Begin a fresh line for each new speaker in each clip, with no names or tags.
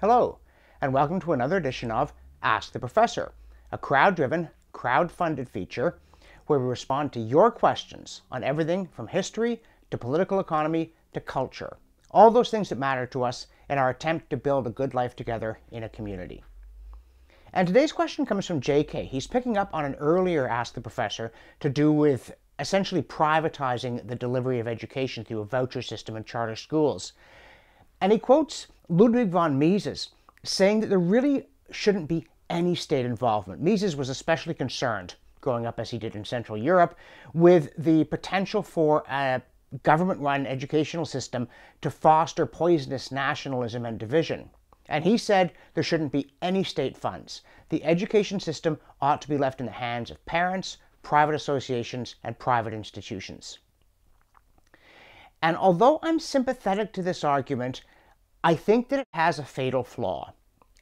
Hello, and welcome to another edition of Ask the Professor, a crowd-driven, crowd-funded feature where we respond to your questions on everything from history to political economy to culture. All those things that matter to us in our attempt to build a good life together in a community. And today's question comes from JK. He's picking up on an earlier Ask the Professor to do with essentially privatizing the delivery of education through a voucher system in charter schools. And he quotes Ludwig von Mises saying that there really shouldn't be any state involvement. Mises was especially concerned, growing up as he did in Central Europe, with the potential for a government-run educational system to foster poisonous nationalism and division. And he said there shouldn't be any state funds. The education system ought to be left in the hands of parents, private associations, and private institutions. And although I'm sympathetic to this argument, I think that it has a fatal flaw.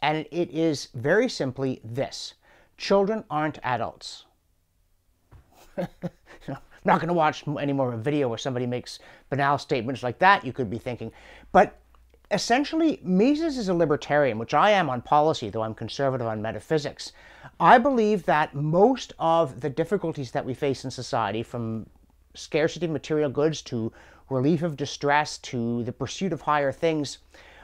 And it is very simply this: children aren't adults. I'm not going to watch any more of a video where somebody makes banal statements like that, you could be thinking. But essentially, Mises is a libertarian, which I am on policy, though I'm conservative on metaphysics. I believe that most of the difficulties that we face in society, from scarcity of material goods to relief of distress to the pursuit of higher things,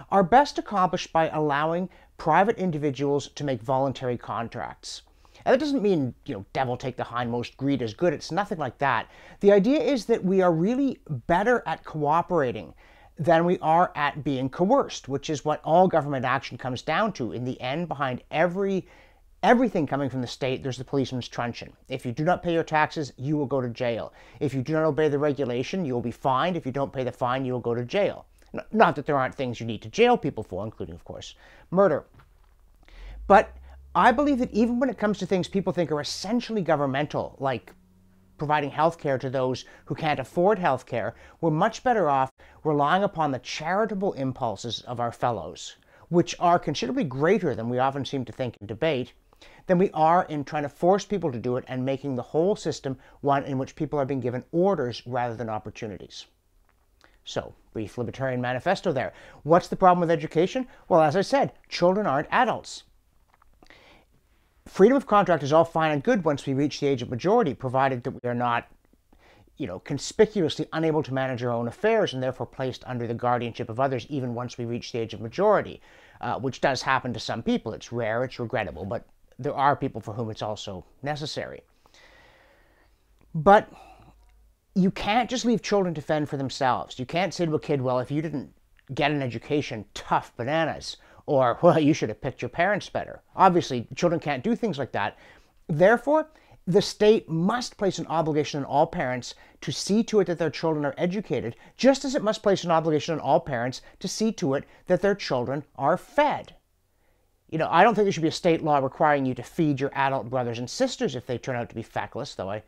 are best accomplished by allowing private individuals to make voluntary contracts. And that doesn't mean, devil take the hindmost, greed is good. It's nothing like that. The idea is that we are really better at cooperating than we are at being coerced, which is what all government action comes down to. In the end, behind everything coming from the state, there's the policeman's truncheon. If you do not pay your taxes, you will go to jail. If you do not obey the regulation, you will be fined. If you don't pay the fine, you will go to jail. Not that there aren't things you need to jail people for, including, of course, murder. But I believe that even when it comes to things people think are essentially governmental, like providing health care to those who can't afford health care, we're much better off relying upon the charitable impulses of our fellows, which are considerably greater than we often seem to think in debate, than we are in trying to force people to do it and making the whole system one in which people are being given orders rather than opportunities. So, brief libertarian manifesto there. What's the problem with education? Well, as I said, children aren't adults. Freedom of contract is all fine and good once we reach the age of majority, provided that we are not, conspicuously unable to manage our own affairs and therefore placed under the guardianship of others even once we reach the age of majority, which does happen to some people. It's rare, it's regrettable, but there are people for whom it's also necessary. But you can't just leave children to fend for themselves. You can't say to a kid, well, if you didn't get an education, tough bananas. Or, well, you should have picked your parents better. Obviously, children can't do things like that. Therefore, the state must place an obligation on all parents to see to it that their children are educated, just as it must place an obligation on all parents to see to it that their children are fed. I don't think there should be a state law requiring you to feed your adult brothers and sisters if they turn out to be feckless, though I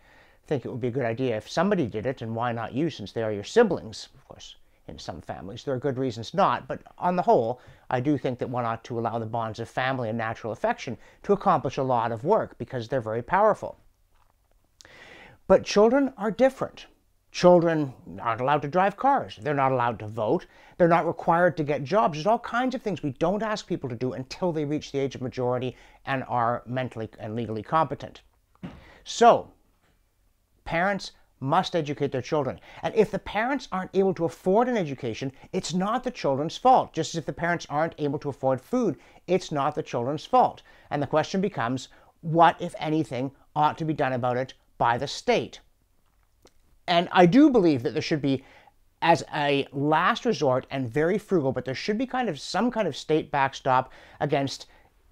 think it would be a good idea if somebody did it, and why not you, since they are your siblings, of course. In some families, there are good reasons not, but on the whole, I do think that one ought to allow the bonds of family and natural affection to accomplish a lot of work because they're very powerful. But children are different. Children aren't allowed to drive cars. They're not allowed to vote. They're not required to get jobs. There's all kinds of things we don't ask people to do until they reach the age of majority and are mentally and legally competent. So, parents must educate their children. And if the parents aren't able to afford an education, it's not the children's fault. Just as if the parents aren't able to afford food, it's not the children's fault. And the question becomes, what, if anything, ought to be done about it by the state? And I do believe that there should be, as a last resort and very frugal, but there should be some kind of state backstop against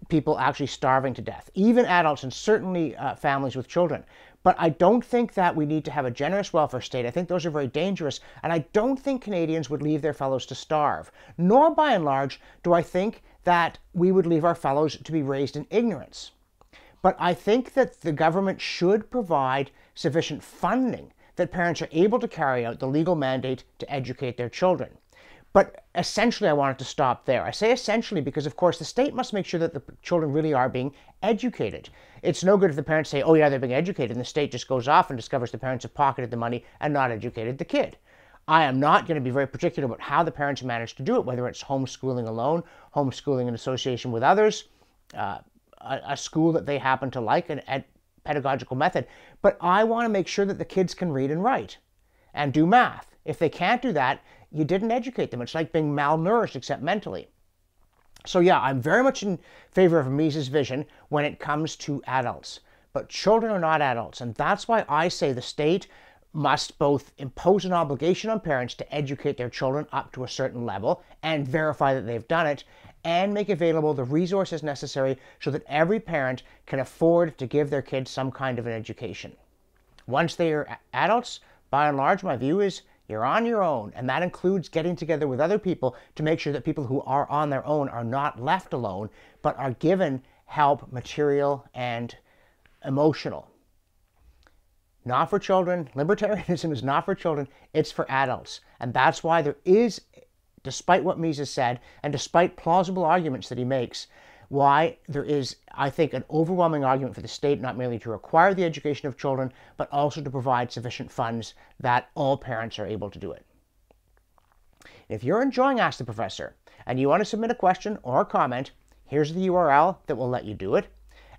people actually starving to death, even adults and certainly families with children. But I don't think that we need to have a generous welfare state. I think those are very dangerous, and I don't think Canadians would leave their fellows to starve. Nor, by and large, do I think that we would leave our fellows to be raised in ignorance. But I think that the government should provide sufficient funding that parents are able to carry out the legal mandate to educate their children. But essentially, I wanted to stop there. I say essentially because, of course, the state must make sure that the children really are being educated. It's no good if the parents say, oh yeah, they're being educated, and the state just goes off and discovers the parents have pocketed the money and not educated the kid. I am not going to be very particular about how the parents manage to do it, whether it's homeschooling alone, homeschooling in association with others, a school that they happen to like, a pedagogical method. But I want to make sure that the kids can read and write and do math. If they can't do that, you didn't educate them. It's like being malnourished, except mentally. So yeah, I'm very much in favor of Mises' vision when it comes to adults. But children are not adults, and that's why I say the state must both impose an obligation on parents to educate their children up to a certain level and verify that they've done it, and make available the resources necessary so that every parent can afford to give their kids some kind of an education. Once they are adults, by and large, my view is you're on your own, and that includes getting together with other people to make sure that people who are on their own are not left alone, but are given help, material and emotional. Not for children. Libertarianism is not for children, it's for adults. And that's why there is, despite what Mises said, and despite plausible arguments that he makes, why there is, I think, an overwhelming argument for the state not merely to require the education of children, but also to provide sufficient funds that all parents are able to do it. If you're enjoying Ask the Professor, and you want to submit a question or a comment, here's the URL that will let you do it.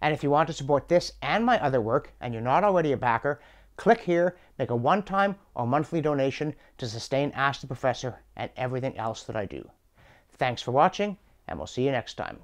And if you want to support this and my other work, and you're not already a backer, click here, make a one-time or monthly donation to sustain Ask the Professor and everything else that I do. Thanks for watching, and we'll see you next time.